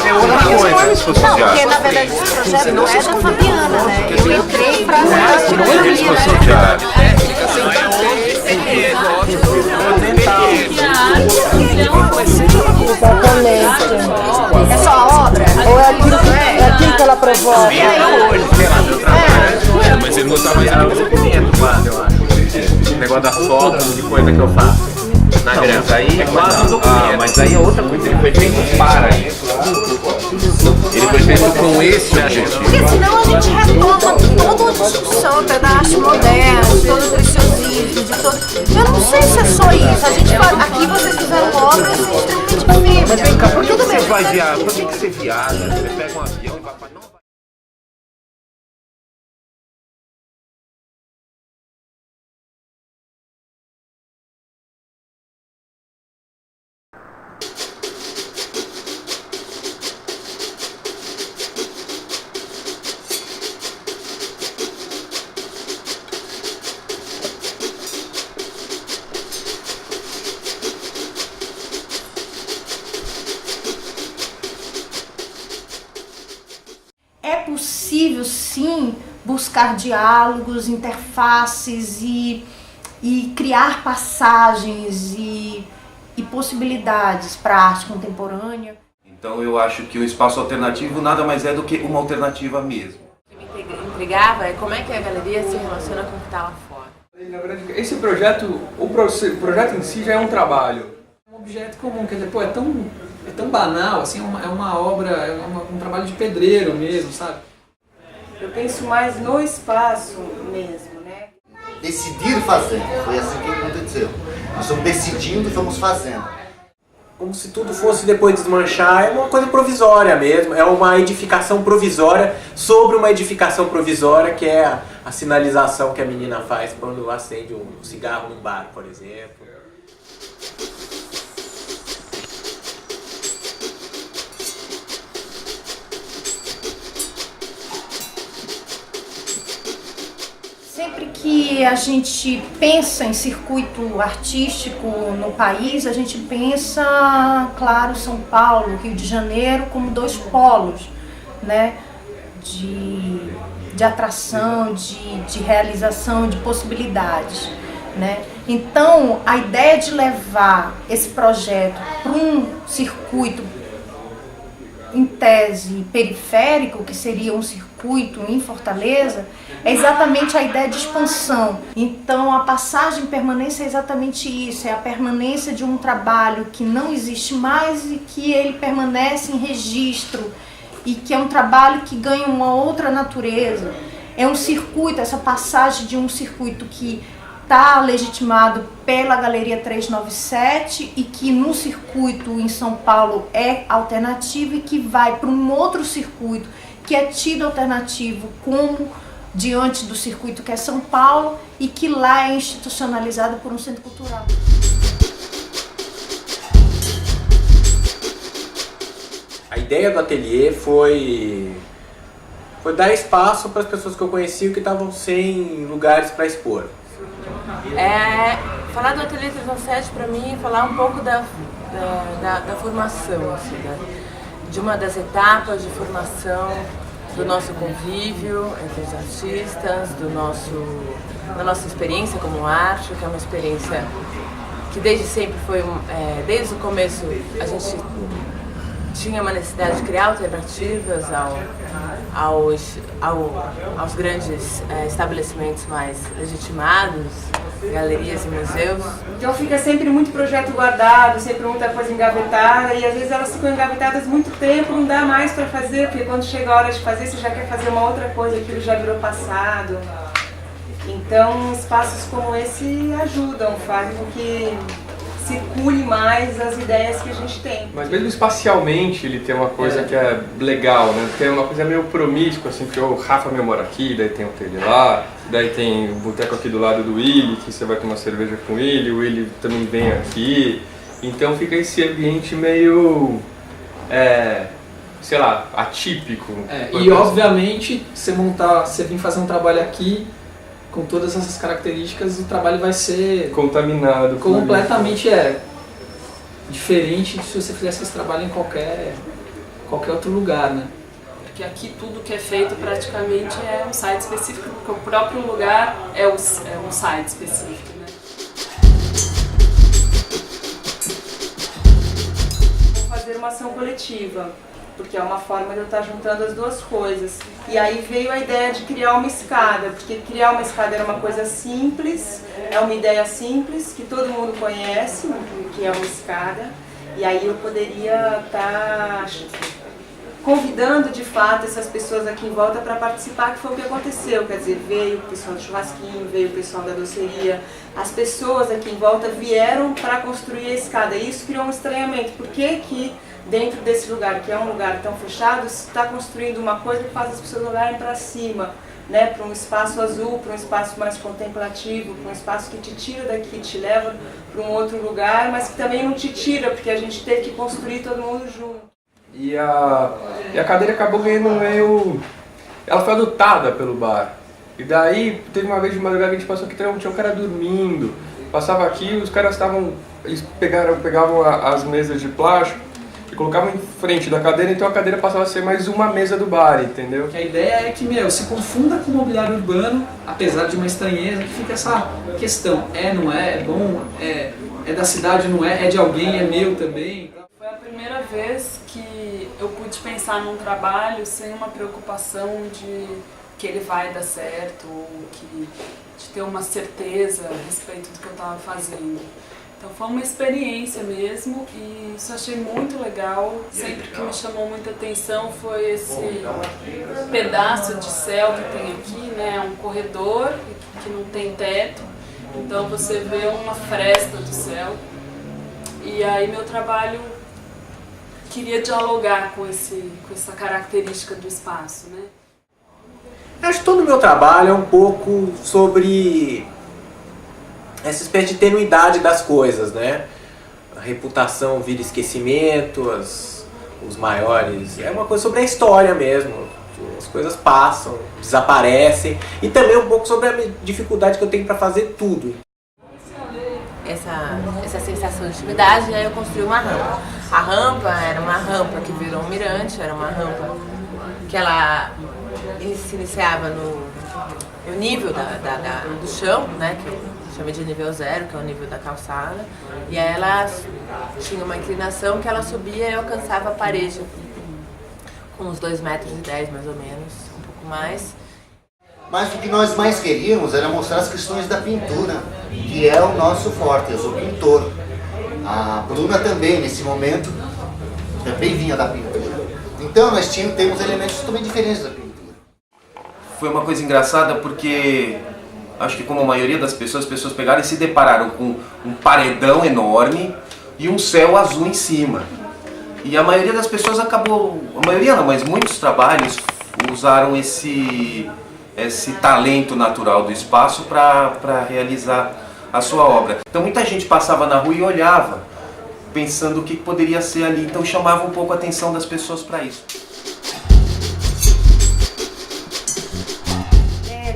É outra coisa, se fosse Porque na verdade esse projeto não é da Fabiana, né? Eu entrei pra exposição de arte. Exatamente. É só a obra? Ou é aquilo que ela provoca? Mas ele não estava eu acho. O negócio das fotos de coisa que eu faço na grama. Mas aí é quase um documento. Mas aí é outra coisa, ele foi feito para isso. Ele foi feito com esse objetivo. Porque senão a gente retoma toda a discussão da arte moderna, de todo o preciosismo, de todo... Eu não sei se é só isso. A gente aqui vocês fizeram obras extremamente firmes. Mas vem cá, por que você vai viajar? Por que você viaja? Você pega um avião e vai para Nova York? possível sim buscar diálogos, interfaces e criar passagens e possibilidades para a arte contemporânea. Então eu acho que o espaço alternativo nada mais é do que uma alternativa mesmo. O que me intrigava é como é que a galeria se relaciona com o que está lá fora. Na verdade, esse projeto, o projeto em si já é um trabalho. Um objeto comum, quer dizer, pô, é tão banal, assim, é uma obra, um trabalho de pedreiro mesmo, sabe? Eu penso mais no espaço mesmo, né? Decidir fazer, foi assim que aconteceu. Nós estamos decidindo e estamos fazendo. Como se tudo fosse depois desmanchar, é uma coisa provisória mesmo, é uma edificação provisória sobre uma edificação provisória, que é a sinalização que a menina faz quando acende um cigarro num bar, por exemplo. Sempre que a gente pensa em circuito artístico no país, a gente pensa, claro, São Paulo, Rio de Janeiro como dois polos, né, de atração, de realização, de possibilidades, né? Então, a ideia de levar esse projeto para um circuito em tese periférico, que seria um circuito em Fortaleza, é exatamente a ideia de expansão. Então a passagem permanência é exatamente isso, é a permanência de um trabalho que não existe mais e que ele permanece em registro e que é um trabalho que ganha uma outra natureza. É um circuito, essa passagem de um circuito que está legitimado pela Galeria 397 e que no circuito em São Paulo é alternativo e que vai para um outro circuito que é tido alternativo como diante do circuito que é São Paulo e que lá é institucionalizado por um centro cultural. A ideia do ateliê foi dar espaço para as pessoas que eu conhecia que estavam sem lugares para expor. Falar do Ateliê 397 para mim é falar um pouco da formação, assim, de uma das etapas de formação do nosso convívio entre os artistas, da nossa experiência como arte, que é uma experiência que desde sempre foi, desde o começo a gente tinha uma necessidade de criar alternativas aos grandes estabelecimentos mais legitimados, galerias e museus. Então fica sempre muito projeto guardado, sempre muita coisa engavetada, e às vezes elas ficam engavetadas muito tempo, não dá mais para fazer, porque quando chega a hora de fazer, você já quer fazer uma outra coisa, aquilo já virou passado. Então espaços como esse ajudam, fazem com que circule mais as ideias que a gente tem. Mas mesmo espacialmente ele tem uma coisa que é legal, né? Porque é uma coisa meio promíscua, assim, porque o Rafa me mora aqui, daí tem o Tele lá, daí tem o boteco aqui do lado do Willy, que você vai tomar cerveja com ele, o Willy também vem aqui. Então fica esse ambiente meio, sei lá, atípico. E obviamente, você vir fazer um trabalho aqui, com todas essas características, o trabalho vai ser contaminado. Completamente diferente de se você fizesse esse trabalho em qualquer outro lugar, né? Porque aqui tudo que é feito praticamente é um site específico, porque o próprio lugar é um site específico, né? Vou fazer uma ação coletiva, porque é uma forma de eu estar juntando as duas coisas. E aí veio a ideia de criar uma escada, porque criar uma escada era uma coisa simples, é uma ideia simples, que todo mundo conhece, que é uma escada. E aí eu poderia estar convidando de fato essas pessoas aqui em volta para participar, que foi o que aconteceu. Quer dizer, veio o pessoal do churrasquinho, veio o pessoal da doceria, as pessoas aqui em volta vieram para construir a escada. E isso criou um estranhamento. Por que dentro desse lugar, que é um lugar tão fechado, se está construindo uma coisa que faz as pessoas olharem para cima, né, para um espaço azul, para um espaço mais contemplativo, para um espaço que te tira daqui, te leva para um outro lugar, mas que também não te tira, porque a gente teve que construir todo mundo junto. E a cadeira acabou ganhando meio... Ela foi adotada pelo bar. E daí, teve uma vez de madrugada que a gente passou aqui, tinha um cara dormindo. Passava aqui, os caras estavam... Eles pegavam as mesas de plástico e colocavam em frente da cadeira, então a cadeira passava a ser mais uma mesa do bar, entendeu? Que a ideia é que, se confunda com o mobiliário urbano, apesar de uma estranheza, que fica essa questão, não é bom, é da cidade, não é de alguém, é meu também. Foi a primeira vez que eu pude pensar num trabalho sem uma preocupação de que ele vai dar certo, ou de ter uma certeza a respeito do que eu estava fazendo. Então foi uma experiência mesmo e isso eu achei muito legal. Sempre que me chamou muita atenção foi esse pedaço de céu que tem aqui, né? Um corredor que não tem teto, então você vê uma fresta do céu. E aí meu trabalho queria dialogar com essa característica do espaço, né? Acho que todo o meu trabalho é um pouco sobre essa espécie de tenuidade das coisas, né? A reputação vira esquecimento, os maiores... É uma coisa sobre a história mesmo. As coisas passam, desaparecem. E também um pouco sobre a dificuldade que eu tenho para fazer tudo. Essa sensação de intimidade, aí eu construí uma rampa. A rampa era uma rampa que virou um mirante, era uma rampa que ela se iniciava no nível do chão, né, que eu chamei de nível zero, que é o nível da calçada, e aí ela tinha uma inclinação que ela subia e alcançava a parede com uns 2,10 metros mais ou menos, um pouco mais. Mas o que nós mais queríamos era mostrar as questões da pintura, que é o nosso forte, eu sou pintor. A Bruna também, nesse momento, também vinha da pintura. Então nós temos elementos totalmente diferentes da pintura. Foi uma coisa engraçada porque acho que como a maioria das pessoas, as pessoas pegaram e se depararam com um paredão enorme e um céu azul em cima. E a maioria das pessoas acabou, a maioria não, mas muitos trabalhos usaram esse talento natural do espaço para realizar a sua obra. Então muita gente passava na rua e olhava, pensando o que poderia ser ali, então chamava um pouco a atenção das pessoas para isso.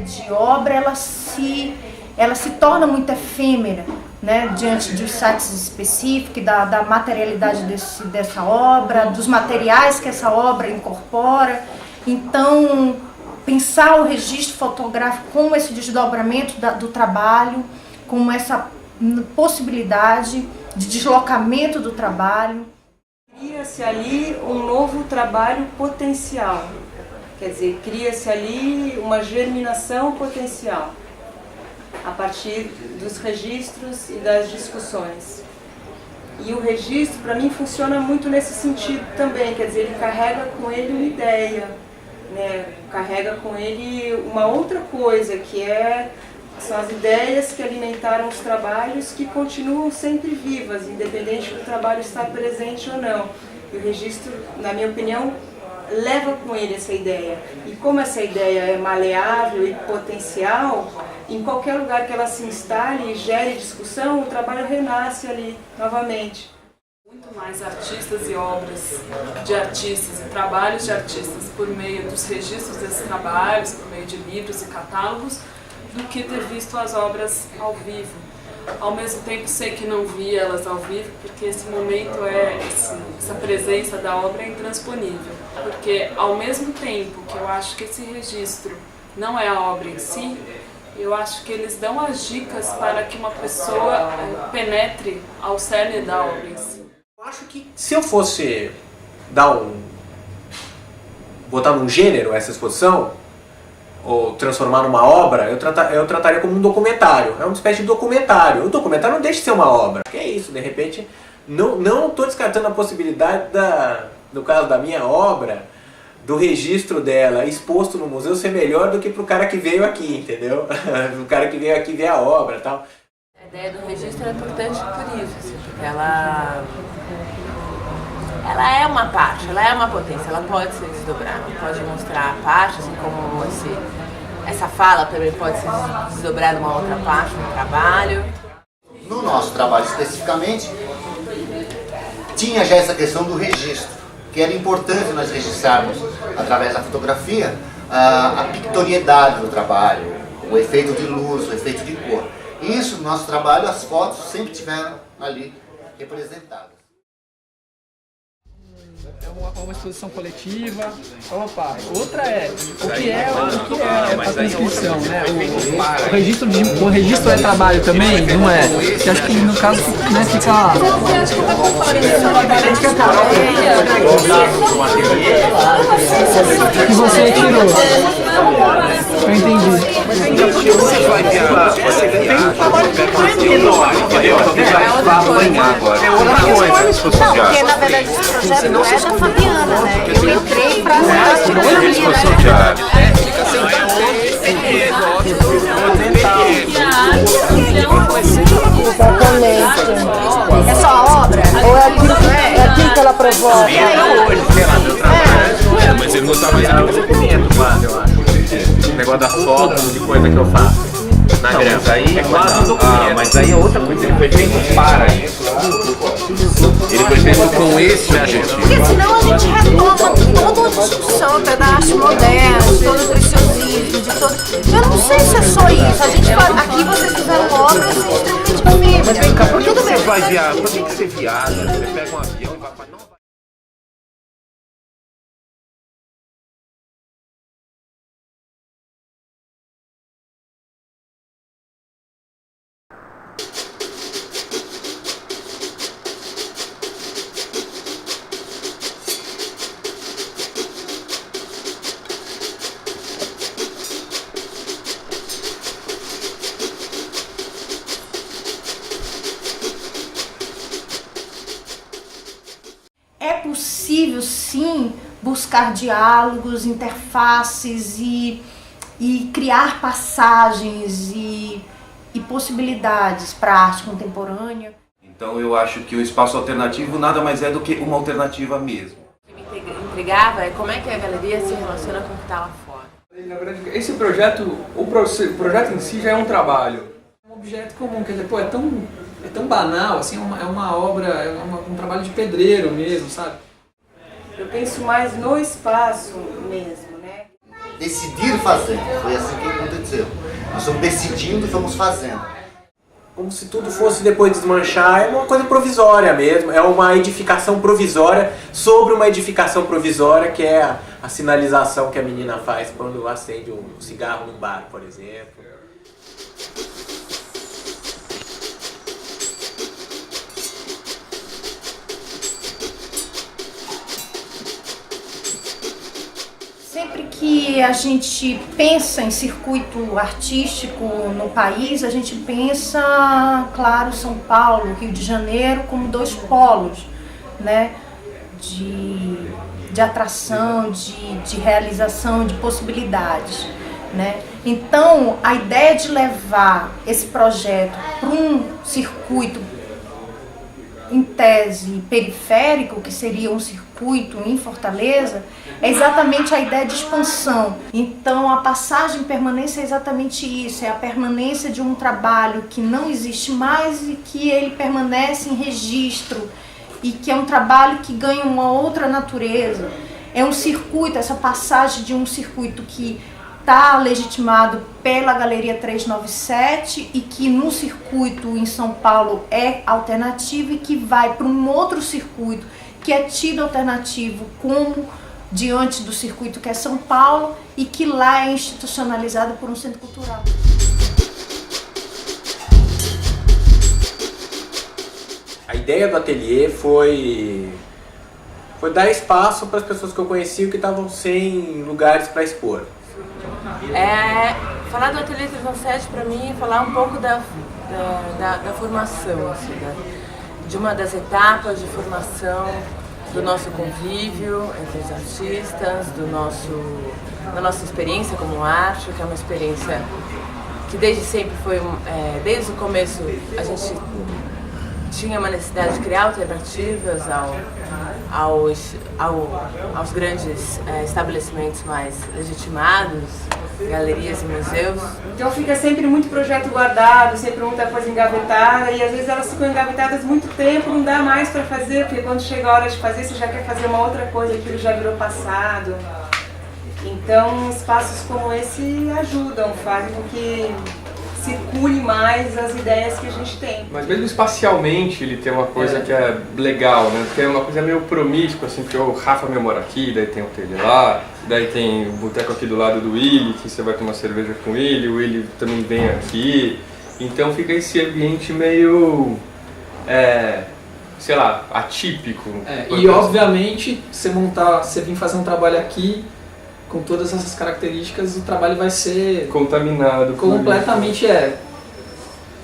De obra, ela se torna muito efêmera, né, diante dos sites específicos, da materialidade dessa obra, dos materiais que essa obra incorpora. Então, pensar o registro fotográfico como esse desdobramento do trabalho, como essa possibilidade de deslocamento do trabalho. Cria-se ali um novo trabalho potencial, quer dizer, cria-se ali uma germinação potencial a partir dos registros e das discussões. E o registro, para mim, funciona muito nesse sentido também, quer dizer, ele carrega com ele uma ideia, né? Carrega com ele uma outra coisa, são as ideias que alimentaram os trabalhos que continuam sempre vivas, independente do trabalho estar presente ou não. E o registro, na minha opinião, leva com ele essa ideia. E como essa ideia é maleável e potencial, em qualquer lugar que ela se instale e gere discussão, o trabalho renasce ali novamente. Muito mais artistas e obras de artistas e trabalhos de artistas por meio dos registros desses trabalhos, por meio de livros e catálogos, do que ter visto as obras ao vivo. Ao mesmo tempo sei que não vi elas ao vivo, porque esse momento essa presença da obra é intransponível. Porque ao mesmo tempo que eu acho que esse registro não é a obra em si, eu acho que eles dão as dicas para que uma pessoa penetre ao cerne da obra em si. Eu acho que se eu fosse botar num gênero essa exposição, ou transformar numa obra, eu trataria como um documentário. É uma espécie de documentário. O documentário não deixa de ser uma obra. Que é isso, de repente, não estou descartando a possibilidade, no caso da minha obra, do registro dela exposto no museu ser melhor do que para o cara que veio aqui, entendeu? O cara que veio aqui ver a obra e tal. A ideia do registro é importante por isso, assim, porque ela é uma parte, ela é uma potência, ela pode se desdobrar, pode mostrar a parte, assim como essa fala também pode se desdobrar de uma outra parte do trabalho. No nosso trabalho especificamente, tinha já essa questão do registro, que era importante nós registrarmos, através da fotografia, a pictoriedade do trabalho, o efeito de luz, o efeito de cor. Isso, no nosso trabalho, as fotos sempre tiveram ali representadas. É uma exposição coletiva. Opa, outra é o que é a transcrição, né? O registro é trabalho também, não é? Que acho que no caso, né, fica. Que você tirou. Eu entendi. Você vai viajar, você amanhã agora. É outra coisa, se fosse Não, porque na verdade esse projeto não é da Fabiana, né? Eu entrei pra Exatamente. É só a obra? Ou é aquilo que ela provoca? Hoje, sei lá, meu trabalho. Mas ele não tá mais no documento, quase, eu acho. O negócio das fotos de coisa que eu faço. Na grama. Mas aí é quase um documento. Mas aí é outra coisa, ele foi feito para isso. Ele foi feito com esse agente. Porque senão a gente retoma toda a discussão até da arte moderna, de todo o preciosismo, de todo... Eu não sei se é só isso. A gente faz... Aqui vocês fizeram obras extremamente bonitas. Mas vem cá, por que você vai viajar? Por que você viaja? Você pega um avião e vai para Nova York. É possível, sim, buscar diálogos, interfaces e criar passagens e possibilidades para a arte contemporânea. Então eu acho que o espaço alternativo nada mais é do que uma alternativa mesmo. O que me intrigava é como é que a galeria se relaciona com o que está lá fora. Na verdade, esse projeto, o projeto em si já é um trabalho. É um objeto comum, quer dizer, pô, é tão banal, assim, é uma obra, um trabalho de pedreiro mesmo, sabe? Eu penso mais no espaço mesmo, né? Decidir fazer, foi assim que aconteceu. Nós estamos decidindo e estamos fazendo. Como se tudo fosse depois desmanchar, é uma coisa provisória mesmo, é uma edificação provisória sobre uma edificação provisória, que é a sinalização que a menina faz quando acende um cigarro num bar, por exemplo. Sempre que a gente pensa em circuito artístico no país, a gente pensa, claro, São Paulo, Rio de Janeiro, como dois polos, né, de atração, de realização, de possibilidades, né? Então, a ideia de levar esse projeto para um circuito em tese periférico, que seria um circuito em Fortaleza, é exatamente a ideia de expansão. Então a passagem em permanência é exatamente isso, é a permanência de um trabalho que não existe mais e que ele permanece em registro e que é um trabalho que ganha uma outra natureza. É um circuito, essa passagem de um circuito que está legitimado pela Galeria 397 e que no circuito em São Paulo é alternativo e que vai para um outro circuito que é tido alternativo como diante do circuito que é São Paulo e que lá é institucionalizado por um centro cultural. A ideia do ateliê foi dar espaço para as pessoas que eu conhecia que estavam sem lugares para expor. Falar do Ateliê 397 para mim é falar um pouco da formação, assim, de uma das etapas de formação do nosso convívio entre os artistas, da nossa experiência como arte, que é uma experiência que desde sempre foi, desde o começo a gente tinha uma necessidade de criar alternativas aos grandes estabelecimentos mais legitimados, galerias e museus. Então fica sempre muito projeto guardado, sempre muita coisa engavetada, e às vezes elas ficam engavetadas muito tempo, não dá mais para fazer, porque quando chega a hora de fazer, você já quer fazer uma outra coisa, aquilo já virou passado. Então espaços como esse ajudam, fazem com que circule mais as ideias que a gente tem. Mas mesmo espacialmente ele tem uma coisa que é legal, né? Porque é uma coisa meio promíscua, assim, porque o Rafa meu mora aqui, daí tem o Tele lá, daí tem o boteco aqui do lado do Willy, que você vai tomar cerveja com ele, o Willy também vem aqui. Então fica esse ambiente meio, sei lá, atípico. E obviamente você vir fazer um trabalho aqui com todas essas características, o trabalho vai ser contaminado. Completamente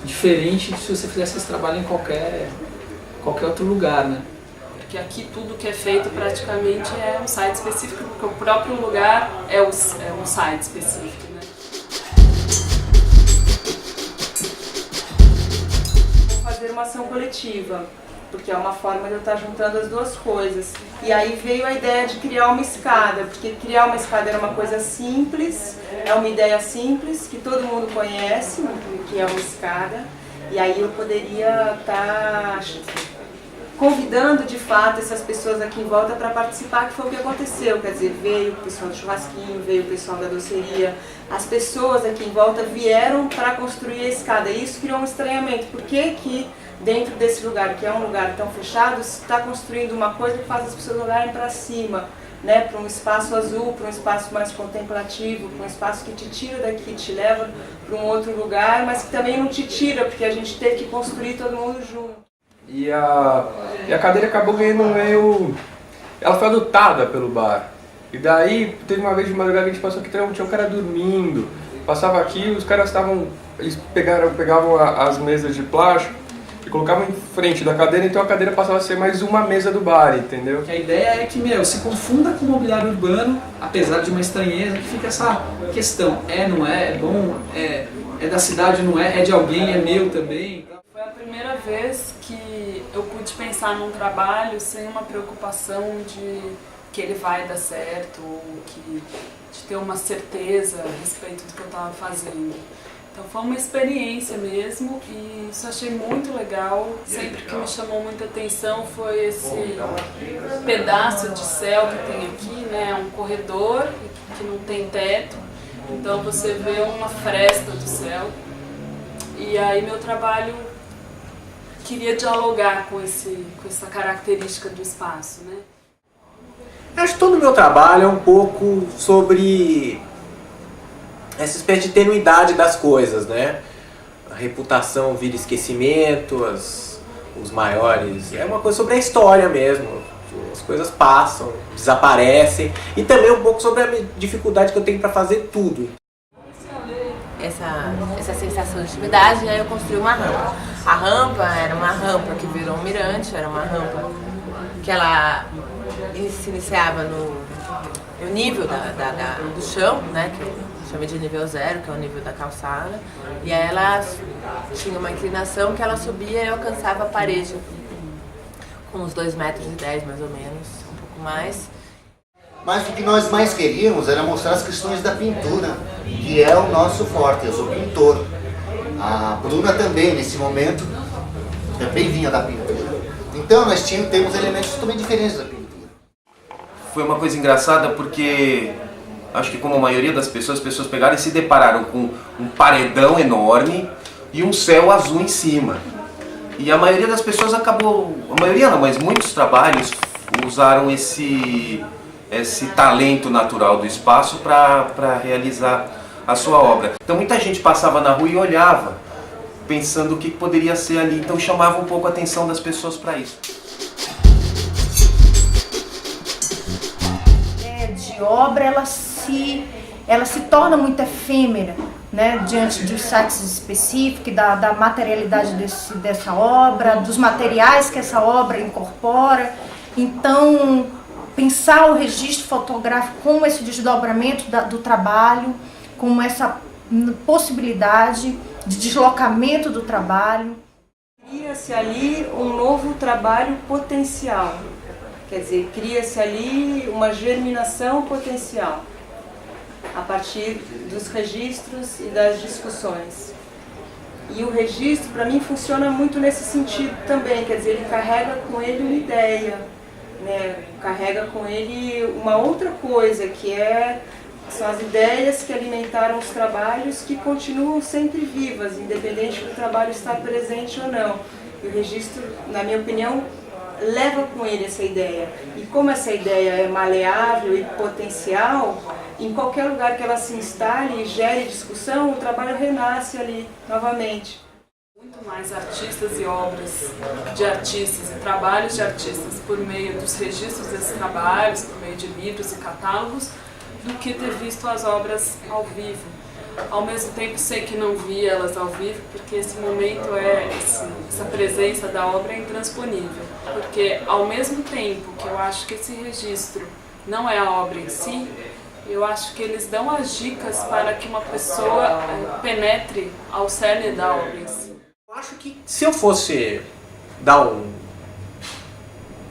diferente de se você fizesse esse trabalho em qualquer outro lugar, né? Porque aqui tudo que é feito praticamente é um site específico, porque o próprio lugar é um site específico, né? Vou fazer uma ação coletiva, porque é uma forma de eu estar juntando as duas coisas. E aí veio a ideia de criar uma escada, porque criar uma escada era uma coisa simples, é uma ideia simples, que todo mundo conhece, que é uma escada, e aí eu poderia estar convidando de fato essas pessoas aqui em volta para participar, que foi o que aconteceu. Quer dizer, veio o pessoal do churrasquinho, veio o pessoal da doceria, as pessoas aqui em volta vieram para construir a escada, e isso criou um estranhamento. Por que dentro desse lugar, que é um lugar tão fechado, se está construindo uma coisa que faz as pessoas olharem para cima, né, para um espaço azul, para um espaço mais contemplativo, para um espaço que te tira daqui, te leva para um outro lugar, mas que também não te tira, porque a gente teve que construir todo mundo junto. E a cadeira acabou ganhando meio... Ela foi adotada pelo bar. E daí, teve uma vez de madrugada que a gente passou aqui, tinha um cara dormindo. Passava aqui, os caras estavam... Eles pegavam as mesas de plástico e colocavam em frente da cadeira, então a cadeira passava a ser mais uma mesa do bar, entendeu? Que a ideia é que, se confunda com o mobiliário urbano, apesar de uma estranheza, que fica essa questão, não é bom, é da cidade, não é de alguém, é meu também. Foi a primeira vez que eu pude pensar num trabalho sem uma preocupação de que ele vai dar certo, ou de ter uma certeza a respeito do que eu estava fazendo. Então foi uma experiência mesmo, e isso eu achei muito legal. Sempre que me chamou muita atenção foi esse pedaço de céu que tem aqui, né? Um corredor que não tem teto, então você vê uma fresta do céu. E aí meu trabalho queria dialogar com essa característica do espaço, né? Acho que todo o meu trabalho é um pouco sobre essa espécie de tenuidade das coisas, né? A reputação vira esquecimento, os maiores... É uma coisa sobre a história mesmo. As coisas passam, desaparecem. E também um pouco sobre a dificuldade que eu tenho para fazer tudo. Essa sensação de intimidade, aí eu construí uma rampa. A rampa era uma rampa que virou um mirante, era uma rampa que ela se iniciava no nível do chão, né, que eu chamei de nível zero, que é o nível da calçada, e aí ela tinha uma inclinação que ela subia e alcançava a parede com uns 2,10 metros mais ou menos, um pouco mais. Mas o que nós mais queríamos era mostrar as questões da pintura, que é o nosso forte. Eu sou pintor. A Bruna também, nesse momento, também vinha da pintura. Então nós temos elementos totalmente diferentes da pintura. Foi uma coisa engraçada porque acho que como a maioria das pessoas, as pessoas pegaram e se depararam com um paredão enorme e um céu azul em cima. E a maioria das pessoas acabou, a maioria não, mas muitos trabalhos usaram esse talento natural do espaço para realizar a sua obra. Então muita gente passava na rua e olhava, pensando o que poderia ser ali, então chamava um pouco a atenção das pessoas para isso. De obra, ela se torna muito efêmera, né, diante dos sites específicos, da materialidade dessa obra, dos materiais que essa obra incorpora. Então, pensar o registro fotográfico como esse desdobramento do trabalho, como essa possibilidade de deslocamento do trabalho. Cria-se ali um novo trabalho potencial. Quer dizer, cria-se ali uma germinação potencial a partir dos registros e das discussões. E o registro, para mim, funciona muito nesse sentido também, quer dizer, ele carrega com ele uma ideia, né? Carrega com ele uma outra coisa, que é São as ideias que alimentaram os trabalhos que continuam sempre vivas, independente do trabalho estar presente ou não. E o registro, na minha opinião, leva com ele essa ideia. E como essa ideia é maleável e potencial, em qualquer lugar que ela se instale e gere discussão, o trabalho renasce ali novamente. Muito mais artistas e obras de artistas e trabalhos de artistas por meio dos registros desses trabalhos, por meio de livros e catálogos, do que ter visto as obras ao vivo. Ao mesmo tempo, sei que não vi elas ao vivo, porque esse momento essa presença da obra é intransponível. Porque ao mesmo tempo que eu acho que esse registro não é a obra em si, eu acho que eles dão as dicas para que uma pessoa penetre ao cerne da obra em si. Eu acho que se eu fosse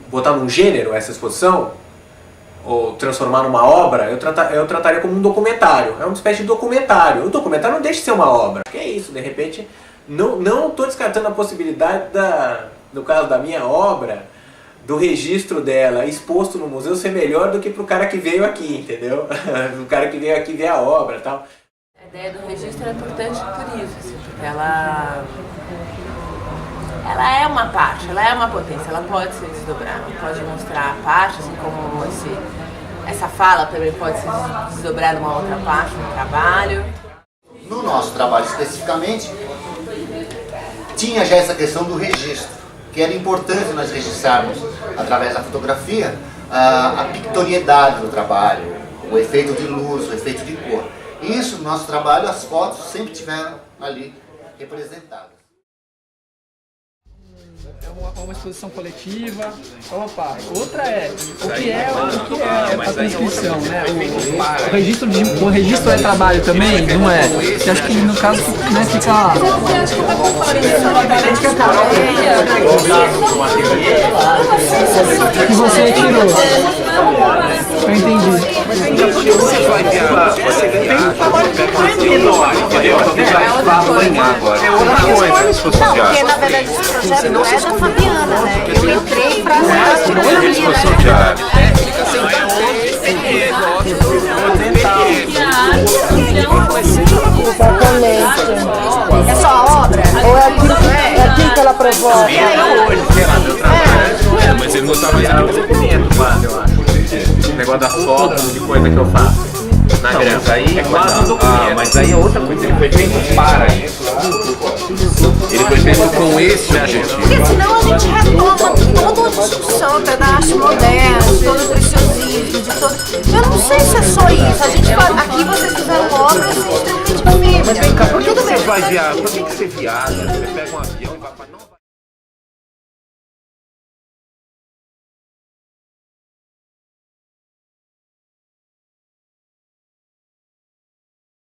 botar num gênero essa exposição, ou transformar numa obra, eu trataria como um documentário. É uma espécie de documentário. O documentário não deixa de ser uma obra. Que é isso, de repente, não estou descartando a possibilidade, no caso da minha obra, do registro dela exposto no museu ser melhor do que para o cara que veio aqui, entendeu? O cara que veio aqui ver a obra e tal. A ideia do registro é importante por isso, assim, porque ela é uma parte, ela é uma potência, ela pode se desdobrar, pode mostrar a parte, assim como essa fala também pode se desdobrar numa outra parte do trabalho. No nosso trabalho especificamente, tinha já essa questão do registro, que era importante nós registrarmos, através da fotografia, a pictoriedade do trabalho, o efeito de luz, o efeito de cor. Isso, no nosso trabalho, as fotos sempre tiveram ali representadas. É uma exposição coletiva. Opa, outra é o que é a transcrição, né? O registro é trabalho também, não é? Que acho que no caso, né, fica. Que você tirou. Eu entendi. Você vai viajar, você tem um trabalho entendeu? Vai amanhã agora. É outra coisa, se fosse porque na verdade esse projeto não é da Fabiana, né? Eu entrei pra ser exposição de arte. Exatamente. É só a obra? Ou é aquilo que ela provoca? Mas ele não tá fazendo desenvolvimento, quase, eu acho. O negócio das fotos, de coisa que eu faço. Na grama. Aí é quase um documento. Mas aí é outra coisa, ele foi feito para isso. Ele foi feito com esse objetivo. Porque senão a gente retoma toda a discussão da arte moderna, de todo o preciosismo, de todo... Eu não sei se é só isso. A gente faz... Aqui vocês fizeram obras extremamente firmes. Mas vem cá, por que você vai viajar? Por que você viaja? Você pega um avião e vai para...